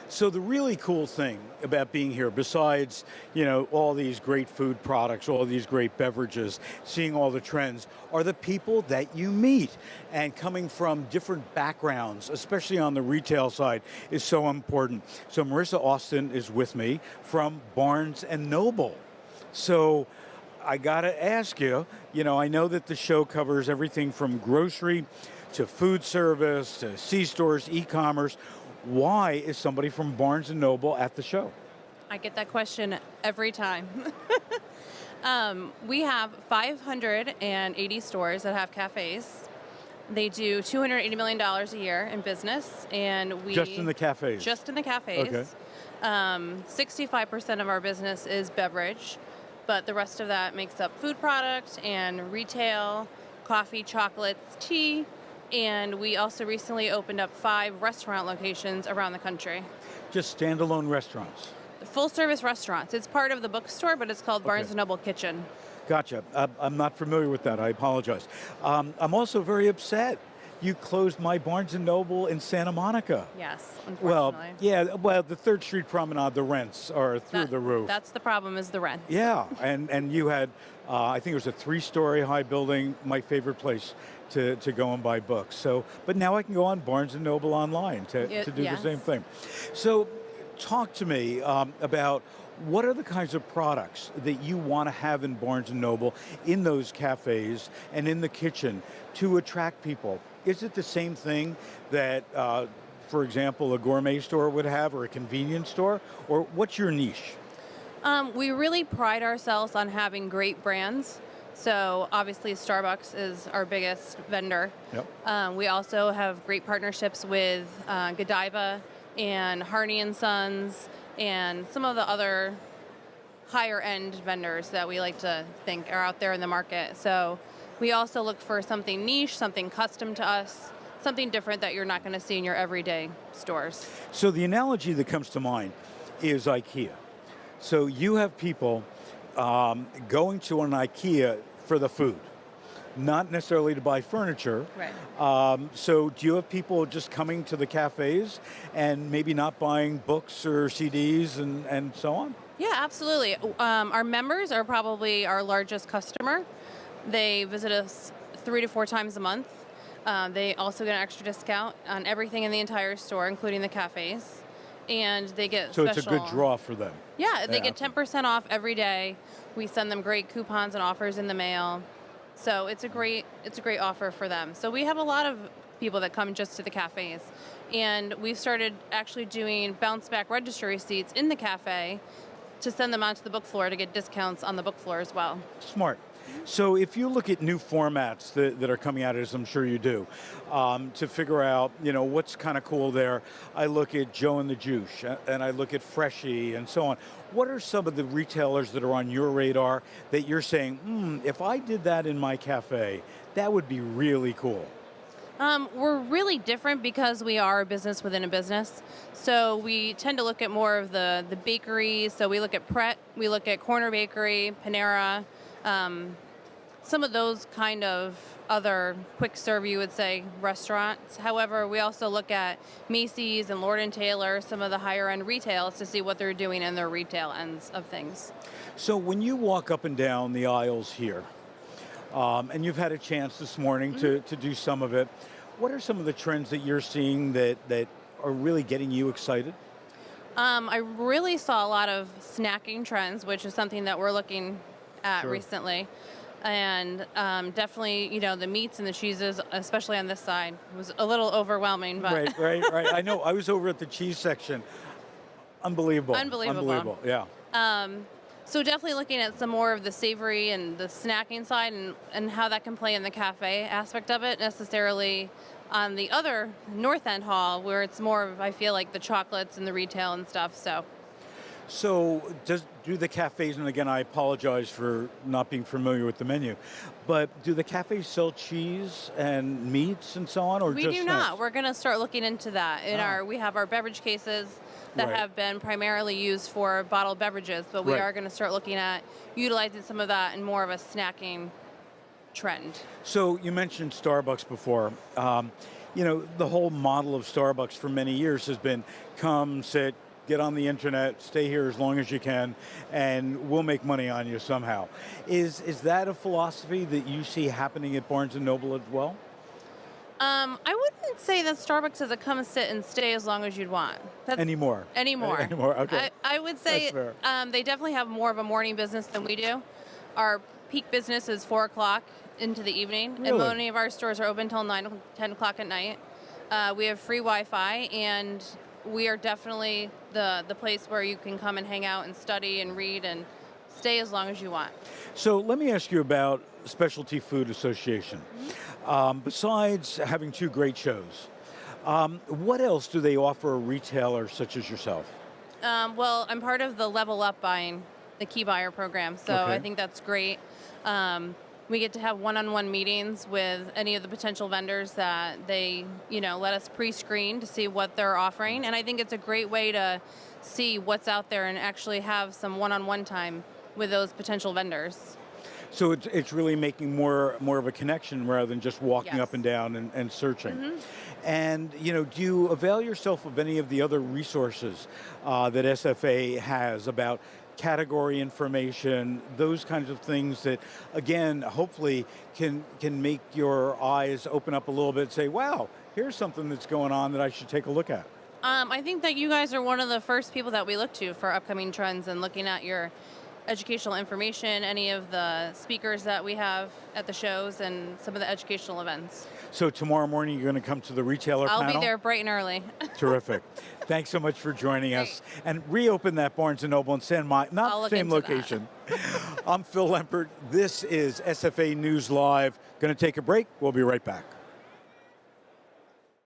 So the really cool thing about being here, besides, all these great food products, all these great beverages, seeing all the trends, are the people that you meet. And coming from different backgrounds, especially on the retail side, is so important. So Marisa Austin is with me from Barnes and Noble. So I gotta ask you, I know that the show covers everything from grocery to food service to C-stores, e-commerce. Why is somebody from Barnes & Noble at the show? I get that question every time. We have 580 stores that have cafes. They do $280 million a year in business, and we... Just in the cafes? Just in the cafes. Okay. 65% of our business is beverage, but the rest of that makes up food product and retail, coffee, chocolates, tea, and we also recently opened up 5 restaurant locations around the country. Just standalone restaurants? Full-service restaurants. It's part of the bookstore, but it's called Barnes & Noble Kitchen. Gotcha. I'm not familiar with that. I apologize. I'm also very upset. You closed my Barnes & Noble in Santa Monica. Yes, unfortunately. The 3rd Street Promenade, the rents are through the roof. That's the problem, is the rent. Yeah, and you had, I think it was a 3-story high building, my favorite place to go and buy books. So, but now I can go on Barnes & Noble online to do the same thing. So talk to me about what are the kinds of products that you want to have in Barnes & Noble, in those cafes and in the kitchen to attract people? Is it the same thing that, for example, a gourmet store would have or a convenience store? Or what's your niche? We really pride ourselves on having great brands. So obviously Starbucks is our biggest vendor. Yep. We also have great partnerships with Godiva and Harney & Sons and some of the other higher end vendors that we like to think are out there in the market. So we also look for something niche, something custom to us, something different that you're not going to see in your everyday stores. So the analogy that comes to mind is IKEA. So you have people going to an IKEA for the food, not necessarily to buy furniture. Right. So do you have people just coming to the cafes and maybe not buying books or CDs and so on? Yeah, absolutely. Our members are probably our largest customer. They visit us 3 to 4 times a month. They also get an extra discount on everything in the entire store, including the cafes. And they get So special... it's a good draw for them. Yeah, they get 10% off every day. We send them great coupons and offers in the mail. So it's a great offer for them. So we have a lot of people that come just to the cafes. And we've started actually doing bounce back register receipts in the cafe to send them onto the book floor to get discounts on the book floor as well. Smart. So if you look at new formats that are coming out, as I'm sure you do, to figure out, what's kind of cool there, I look at Joe and the Juice, and I look at Freshie, and so on. What are some of the retailers that are on your radar that you're saying, if I did that in my cafe, that would be really cool? We're really different because we are a business within a business. So we tend to look at more of the bakeries. So we look at Pret, we look at Corner Bakery, Panera, some of those kind of other quick serve, you would say, restaurants. However, we also look at Macy's and Lord & Taylor, some of the higher end retails, to see what they're doing in their retail ends of things. So when you walk up and down the aisles here, and you've had a chance this morning to do some of it, what are some of the trends that you're seeing that are really getting you excited? I really saw a lot of snacking trends, which is something that we're looking at recently. And definitely, the meats and the cheeses, especially on this side, was a little overwhelming. But Right. I know. I was over at the cheese section. Unbelievable. Yeah. So definitely looking at some more of the savory and the snacking side and how that can play in the cafe aspect of it, necessarily on the other North End hall where it's more of, I feel like, the chocolates and the retail and stuff. So do the cafes, and again, I apologize for not being familiar with the menu, but do the cafes sell cheese and meats and so on, or we just do snacks? not. We're going to start looking into that. We have our beverage cases that have been primarily used for bottled beverages, but we are going to start looking at utilizing some of that in more of a snacking trend. So you mentioned Starbucks before. the whole model of Starbucks for many years has been come, sit, get on the internet, stay here as long as you can, and we'll make money on you somehow. Is that a philosophy that you see happening at Barnes & Noble as well? I wouldn't say that Starbucks is a come sit and stay as long as you'd want. Anymore. Anymore. Okay. I would say That's fair. they definitely have more of a morning business than we do. Our peak business is 4 o'clock into the evening, Really? and many of our stores are open till 9, 10 o'clock at night. We have free Wi-Fi, and we are definitely the place where you can come and hang out and study and read and stay as long as you want. So let me ask you about Specialty Food Association. Besides having 2 great shows, what else do they offer a retailer such as yourself? Well, I'm part of the Level Up buying, the key buyer program, so Okay. I think that's great. We get to have one-on-one meetings with any of the potential vendors that they, let us pre-screen to see what they're offering, and I think it's a great way to see what's out there and actually have some one-on-one time with those potential vendors. So it's really making more of a connection rather than just walking Yes. up and down and searching. Mm-hmm. And do you avail yourself of any of the other resources that SFA has about category information, those kinds of things that, again, hopefully can make your eyes open up a little bit and say, wow, here's something that's going on that I should take a look at? I think that you guys are one of the first people that we look to for upcoming trends and looking at your educational information, any of the speakers that we have at the shows, and some of the educational events. So tomorrow morning you're going to come to the retailer I'll panel? be there bright and early. Terrific. Thanks so much for joining us. And reopen that Barnes & Noble in San Mike, I'll not look the same into location. I'm Phil Lempert. This is SFA News Live. Going to take a break. We'll be right back.